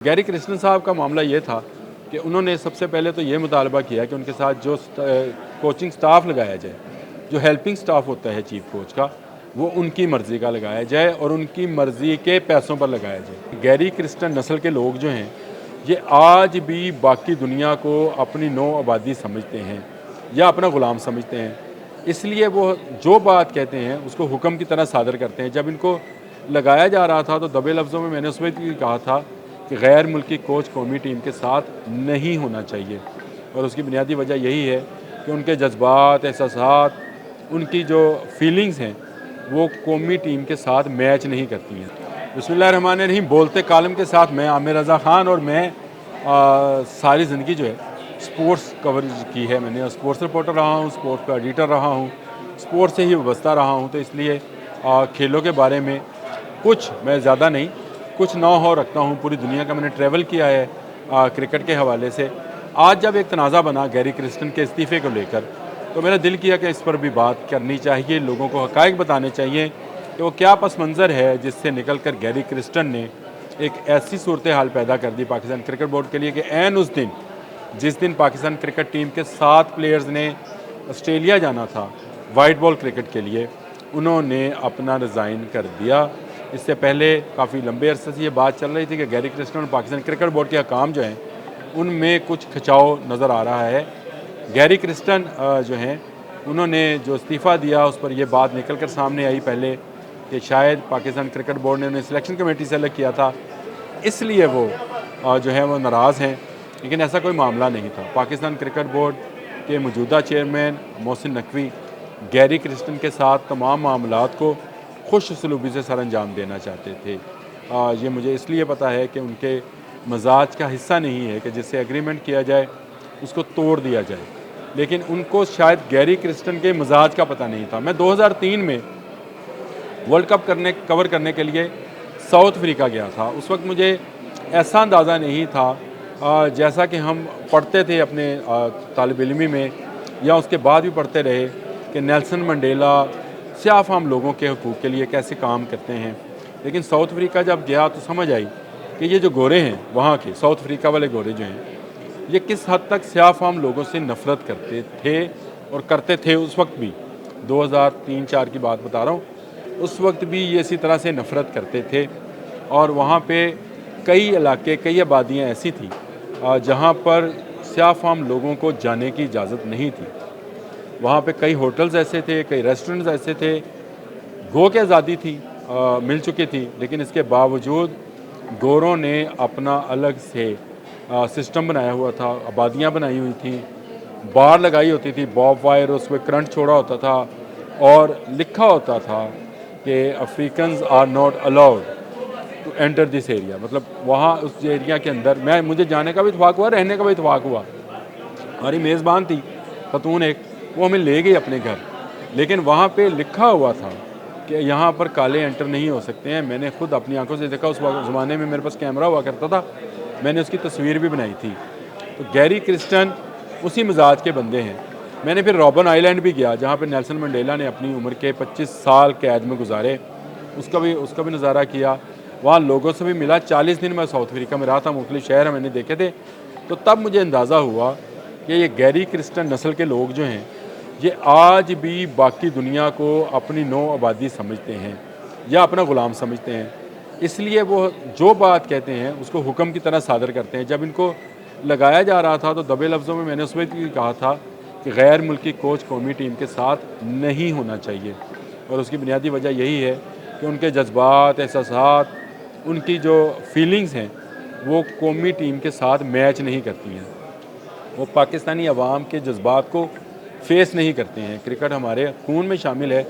Gary Krishnan साहब का मामला ये था कि उन्होंने सबसे पहले तो ये मुतालबा किया कि उनके साथ जो कोचिंग स्टाफ लगाया जाए, जो हेल्पिंग स्टाफ होता है चीफ कोच का, वो उनकी मर्ज़ी का लगाया जाए और उनकी मर्ज़ी के पैसों पर लगाया जाए। गैरी कृष्णन नस्ल के लोग जो हैं, ये आज भी बाकी दुनिया को अपनी नौ आबादी समझते हैं या अपना ग़ुलाम समझते हैं। इसलिए वो जो बात कहते हैं उसको हुक्म की तरह सादर करते हैं। जब इनको लगाया जा रहा था तो दबे लफ्ज़ों में मैंने उस वक्त भी कहा था कि गैर मुल्की कोच कौमी टीम के साथ नहीं होना चाहिए, और उसकी बुनियादी वजह यही है कि उनके जज्बात, एहसासात, उनकी जो फीलिंग्स हैं वो कौमी टीम के साथ मैच नहीं करती हैं। बिस्मिल्लाहिर्रहमानिर्रहीम। बोलते कालम के साथ मैं आमिर रज़ा ख़ान, और मैं सारी ज़िंदगी जो है स्पोर्ट्स कवरेज की है। मैंने स्पोर्ट्स रिपोर्टर रहा हूँ, स्पोर्ट्स का एडिटर रहा हूँ, स्पोर्ट्स से ही वाबस्ता रहा हूँ, तो इसलिए खेलों के बारे में कुछ, मैं ज़्यादा नहीं, कुछ नौ हो रखता हूँ। पूरी दुनिया का मैंने ट्रैवल किया है क्रिकेट के हवाले से। आज जब एक तनाज़ा बना गैरी कृष्णन के इस्तीफ़े को लेकर, तो मेरा दिल किया कि इस पर भी बात करनी चाहिए, लोगों को हक़ाइक़ बताने चाहिए कि वो क्या पस मंज़र है जिससे निकल कर गैरी कृष्णन ने एक ऐसी सूरत हाल पैदा कर दी पाकिस्तान क्रिकेट बोर्ड के लिए कि ऐन उस दिन जिस दिन पाकिस्तान क्रिकेट टीम के 7 प्लेयर्स ने ऑस्ट्रेलिया जाना था वाइट बॉल क्रिकेट के लिए, उन्होंने अपना रिज़ाइन कर दिया। इससे पहले काफ़ी लंबे अरसे से ये बात चल रही थी कि गैरी कृष्णन और पाकिस्तान क्रिकेट बोर्ड के हकाम जो हैं उनमें कुछ खिंचाव नज़र आ रहा है। गैरी कृष्णन जो हैं उन्होंने जो इस्तीफ़ा दिया उस पर यह बात निकल कर सामने आई पहले कि शायद पाकिस्तान क्रिकेट बोर्ड ने उन्हें सिलेक्शन कमेटी से अलग किया था, इसलिए वो जो है वो नाराज़ हैं, लेकिन ऐसा कोई मामला नहीं था। पाकिस्तान क्रिकेट बोर्ड के मौजूदा चेयरमैन मोहसिन नकवी गैरी कृष्णन के साथ तमाम मामलात को खुश सलूबी से सर अंजाम देना चाहते थे। ये मुझे इसलिए पता है कि उनके मजाज का हिस्सा नहीं है कि जिससे एग्रीमेंट किया जाए उसको तोड़ दिया जाए, लेकिन उनको शायद गैरी कृष्णन के मजाज का पता नहीं था। मैं 2003 में वर्ल्ड कप कवर करने के लिए साउथ अफ्रीका गया था। उस वक्त मुझे ऐसा अंदाज़ा नहीं था जैसा कि हम पढ़ते थे अपने तालिब इल्मी में या उसके बाद भी पढ़ते रहे कि नेल्सन मंडेला स्याफ़ाम लोगों के हकूक़ के लिए कैसे काम करते हैं। लेकिन साउथ अफ्रीका जब गया तो समझ आई कि ये जो गोरे हैं वहाँ के, साउथ अफ्रीका वाले गोरे जो हैं, ये किस हद तक स्याफ़ाम लोगों से नफ़रत करते थे और करते थे। उस वक्त भी 2003-4 की बात बता रहा हूँ, उस वक्त भी ये इसी तरह से नफ़रत करते थे। और वहाँ पे कई इलाके, कई आबादियाँ ऐसी थी जहाँ पर स्याफ़ाम लोगों को जाने की इजाज़त नहीं थी। वहाँ पे कई होटल्स ऐसे थे, कई रेस्टोरेंट्स ऐसे थे। गो की आज़ादी थी, मिल चुकी थी, लेकिन इसके बावजूद गोरों ने अपना अलग से सिस्टम बनाया हुआ था, आबादियाँ बनाई हुई थी, बार लगाई होती थी, बॉब वायर, उसमें करंट छोड़ा होता था और लिखा होता था कि Africans are not allowed to enter this area. मतलब वहाँ उस एरिया के अंदर मुझे जाने का भी इत्तेफाक हुआ, रहने का भी इत्तेफाक हुआ। हमारी मेज़बान थी खतून एक, वो हमें ले गई अपने घर, लेकिन वहाँ पे लिखा हुआ था कि यहाँ पर काले एंटर नहीं हो सकते हैं। मैंने खुद अपनी आंखों से देखा। उस ज़माने में मेरे पास कैमरा हुआ करता था, मैंने उसकी तस्वीर भी बनाई थी। तो गैरी कृष्णन उसी मिजाज के बंदे हैं। मैंने फिर रॉबन आइलैंड भी गया जहाँ पर नेल्सन मंडेला ने अपनी उम्र के 25 साल कैद में गुजारे, उसका भी नज़ारा किया। वहाँ लोगों से भी मिला। 40 दिन मैं साउथ अफ्रीका में रहा था, मुख्तलिफ शहर मैंने देखे थे। तो तब मुझे अंदाज़ा हुआ कि ये गैरी कृष्णन नस्ल के लोग जो हैं ये आज भी बाकी दुनिया को अपनी नौ आबादी समझते हैं या अपना ग़ुलाम समझते हैं। इसलिए वो जो बात कहते हैं उसको हुक्म की तरह सादर करते हैं। जब इनको लगाया जा रहा था तो दबे लफ्ज़ों में मैंने उस वक्त भी कहा था कि गैर मुल्की कोच कौमी टीम के साथ नहीं होना चाहिए, और उसकी बुनियादी वजह यही है कि उनके जज्बात, एहसासात, उनकी जो फीलिंग्स हैं वो कौमी टीम के साथ मैच नहीं करती हैं। वो पाकिस्तानी अवाम के जज्बात को फेस नहीं करते हैं। क्रिकेट हमारे खून में शामिल है।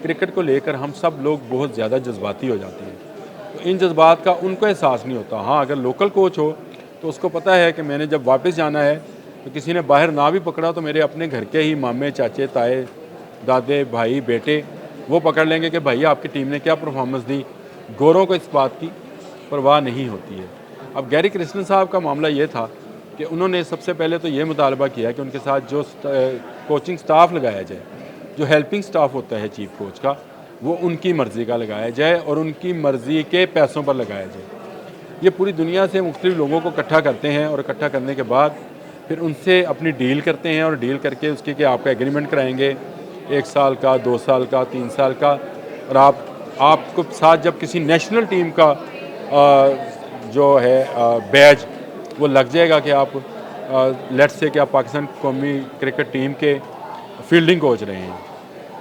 क्रिकेट को लेकर हम सब लोग बहुत ज़्यादा जज्बाती हो जाते हैं, तो इन जज्बात का उनको एहसास नहीं होता। हाँ, अगर लोकल कोच हो तो उसको पता है कि मैंने जब वापस जाना है तो किसी ने बाहर ना भी पकड़ा तो मेरे अपने घर के ही मामे, चाचे, ताए, दादे, भाई, बेटे वो पकड़ लेंगे कि भाई आपकी टीम ने क्या परफॉर्मेंस दी। गोरों को इस बात की परवाह नहीं होती है। अब गैरी कृष्णन साहब का मामला ये था कि उन्होंने सबसे पहले तो ये मुतालबा किया कि उनके साथ जो कोचिंग स्टाफ लगाया जाए, जो हेल्पिंग स्टाफ होता है चीफ कोच का, वो उनकी मर्ज़ी का लगाया जाए और उनकी मर्ज़ी के पैसों पर लगाया जाए। ये पूरी दुनिया से मुख्तलिफ लोगों को इकट्ठा करते हैं और इकट्ठा करने के बाद फिर उनसे अपनी डील करते हैं और डील करके उसके कि आपका एग्रीमेंट कराएंगे 1 साल का, 2 साल का, 3 साल का। और आपको साथ जब किसी नेशनल टीम का जो है बैज वो लग जाएगा कि आप लेट्स से कि आप पाकिस्तान कौमी क्रिकेट टीम के फील्डिंग कोच रहे हैं,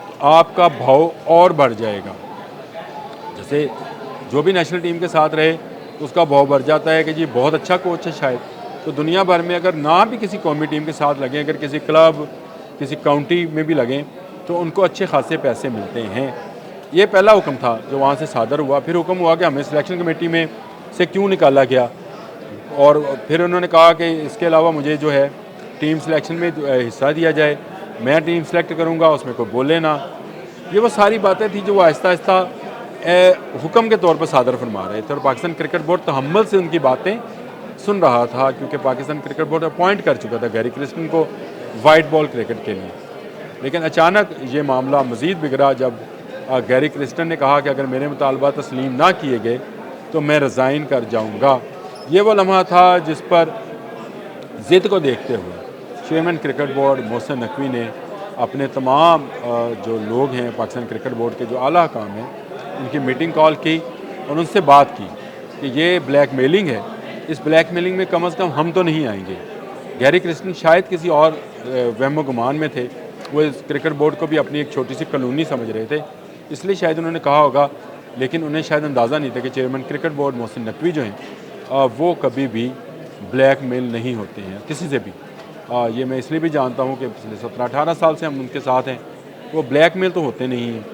तो आपका भाव और बढ़ जाएगा। जैसे जो भी नेशनल टीम के साथ रहे तो उसका भाव बढ़ जाता है कि जी बहुत अच्छा कोच है शायद, तो दुनिया भर में अगर ना भी किसी कौमी टीम के साथ लगें, अगर किसी क्लब किसी काउंटी में भी लगें तो उनको अच्छे खासे पैसे मिलते हैं। ये पहला हुक्म था जो वहाँ से सादर हुआ। फिर हुक्म हुआ कि हमें सिलेक्शन कमेटी में से क्यों निकाला गया, और फिर उन्होंने कहा कि इसके अलावा मुझे जो है टीम सिलेक्शन में हिस्सा दिया जाए, मैं टीम सेलेक्ट करूँगा, उसमें कोई बोले ना। ये वो सारी बातें थी जो वो आहिस्ता आहिस्ता हुक्म के तौर पर सादर फरमा रहे थे, और पाकिस्तान क्रिकेट बोर्ड तहम्मुल से उनकी बातें सुन रहा था, क्योंकि पाकिस्तान क्रिकेट बोर्ड अपॉइंट कर चुका था गैरी क्रिस्टन को वाइट बॉल क्रिकेट के लिए। लेकिन अचानक ये मामला मज़ीद बिगड़ा जब गैरी क्रिस्टन ने कहा कि अगर मेरे मुतालबा तस्लीम ना किए गए तो मैं रिज़ाइन कर जाऊँगा। ये वो लम्हा था जिस पर ज़िद को देखते हुए chairman cricket board Mohsin Naqvi ने अपने तमाम जो लोग हैं पाकिस्तान क्रिकेट बोर्ड के जो आला काम हैं उनकी मीटिंग कॉल की और उनसे बात की कि ये ब्लैकमेलिंग है, इस ब्लैकमेलिंग में कम से कम हम तो नहीं आएंगे। गैरी क्रिस्टन शायद किसी और वहम गुमान में थे, वो इस क्रिकेट बोर्ड को भी अपनी एक छोटी सी कॉलोनी समझ रहे थे, इसलिए शायद उन्होंने कहा होगा। लेकिन उन्हें शायद अंदाज़ा नहीं था कि chairman cricket board Mohsin Naqvi जो हैं वो कभी भी ब्लैकमेल नहीं होते हैं किसी से भी। ये मैं इसलिए भी जानता हूँ कि पिछले 17-18 साल से हम उनके साथ हैं, वो ब्लैकमेल तो होते नहीं हैं।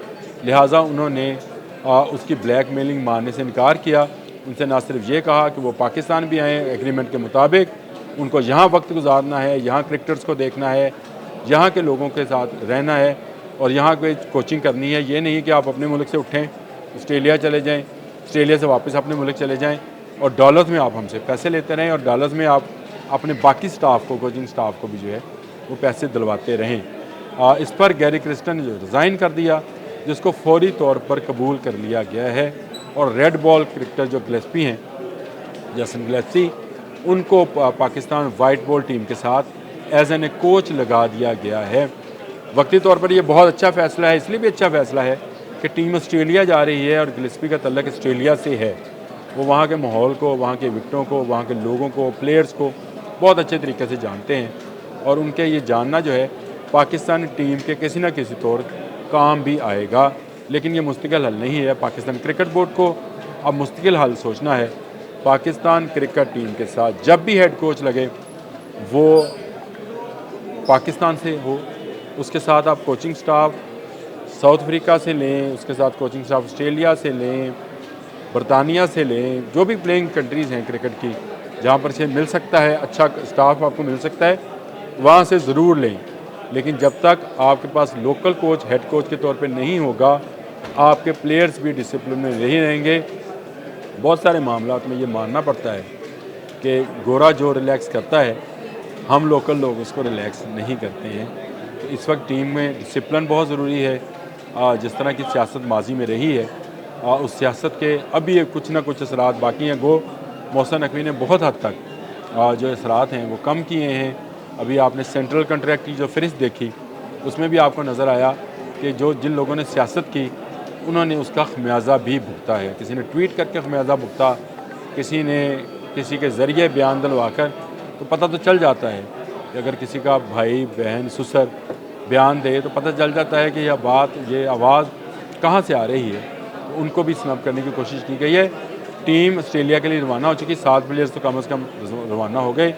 लिहाजा उन्होंने उसकी ब्लैकमेलिंग मानने से इनकार किया। उनसे ना सिर्फ ये कहा कि वो पाकिस्तान भी आएँ एग्रीमेंट के मुताबिक, उनको यहाँ वक्त गुजारना है, यहाँ क्रिकेटर्स को देखना है, यहाँ के लोगों के साथ रहना है और यहाँ कोई कोचिंग करनी है। ये नहीं कि आप अपने मुल्क से उठें ऑस्ट्रेलिया चले जाएँ, ऑस्ट्रेलिया से वापस अपने मुल्क चले जाएँ और डॉलर्स में आप हमसे पैसे लेते रहें और डॉलर्स में आप अपने बाकी स्टाफ को, कोचिंग स्टाफ को भी जो है वो पैसे दिलवाते रहें। इस पर गैरी क्रिस्टन ने जो रिज़ाइन कर दिया, जिसको फौरी तौर पर कबूल कर लिया गया है, और रेड बॉल क्रिकेटर जो गिलेस्पी हैं, जैसन गिलेस्पी, उनको पाकिस्तान वाइट बॉल टीम के साथ एज एन ए कोच लगा दिया गया है। वक्ती तौर पर ये बहुत अच्छा फ़ैसला है, इसलिए भी अच्छा फ़ैसला है कि टीम ऑस्ट्रेलिया जा रही है और गिलेस्पी का तल्लक ऑस्ट्रेलिया से है। वो वहाँ के माहौल को, वहाँ के विकटों को, वहाँ के लोगों को, प्लेयर्स को बहुत अच्छे तरीके से जानते हैं और उनके ये जानना जो है पाकिस्तानी टीम के किसी न किसी तौर काम भी आएगा। लेकिन ये मुस्तकिल हल नहीं है। पाकिस्तान क्रिकेट बोर्ड को अब मुस्तकिल हल सोचना है। पाकिस्तान क्रिकेट टीम के साथ जब भी हेड कोच लगे वो पाकिस्तान से हो, उसके साथ आप कोचिंग स्टाफ साउथ अफ्रीका से लें, उसके साथ कोचिंग स्टाफ ऑस्ट्रेलिया से लें, बरतानिया से लें, जो भी प्लेइंग कंट्रीज़ हैं क्रिकेट की जहाँ पर से मिल सकता है, अच्छा स्टाफ आपको मिल सकता है, वहाँ से ज़रूर लें। लेकिन जब तक आपके पास लोकल कोच हेड कोच के तौर पे नहीं होगा, आपके प्लेयर्स भी डिसिप्लिन में नहीं रहेंगे। बहुत सारे मामलात में ये मानना पड़ता है कि गोरा जो रिलैक्स करता है, हम लोकल लोग उसको रिलैक्स नहीं करते हैं। तो इस वक्त टीम में डिसिप्लिन बहुत ज़रूरी है। जिस तरह की सियासत माजी में रही है, उस सियासत के अभी कुछ ना कुछ असरात बाकी हैं। गो मोहसिन नकवी ने बहुत हद तक जो असरात हैं वो कम किए हैं। अभी आपने सेंट्रल कॉन्ट्रैक्ट की जो फ़हरिस्त देखी, उसमें भी आपको नज़र आया कि जिन लोगों ने सियासत की उन्होंने उसका खमियाजा भी भुगता है। किसी ने ट्वीट करके खमियाजा भुगता, किसी ने किसी के ज़रिए बयान दिलवा कर, तो पता तो चल जाता है कि अगर किसी का भाई बहन ससुर बयान दे तो पता चल जाता है कि यह बात, ये आवाज़ कहाँ से आ रही है। तो उनको भी स्नब करने की कोशिश की गई है। टीम ऑस्ट्रेलिया के लिए रवाना हो चुकी, 7 प्लेयर्स तो कम से कम रवाना हो गए।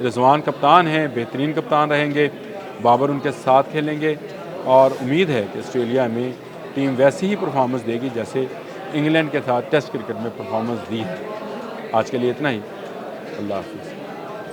रिजवान कप्तान हैं, बेहतरीन कप्तान रहेंगे, बाबर उनके साथ खेलेंगे और उम्मीद है कि ऑस्ट्रेलिया में टीम वैसी ही परफॉर्मेंस देगी जैसे इंग्लैंड के साथ टेस्ट क्रिकेट में परफॉर्मेंस दी है। आज के लिए इतना ही। अल्लाह हाफ़िज़।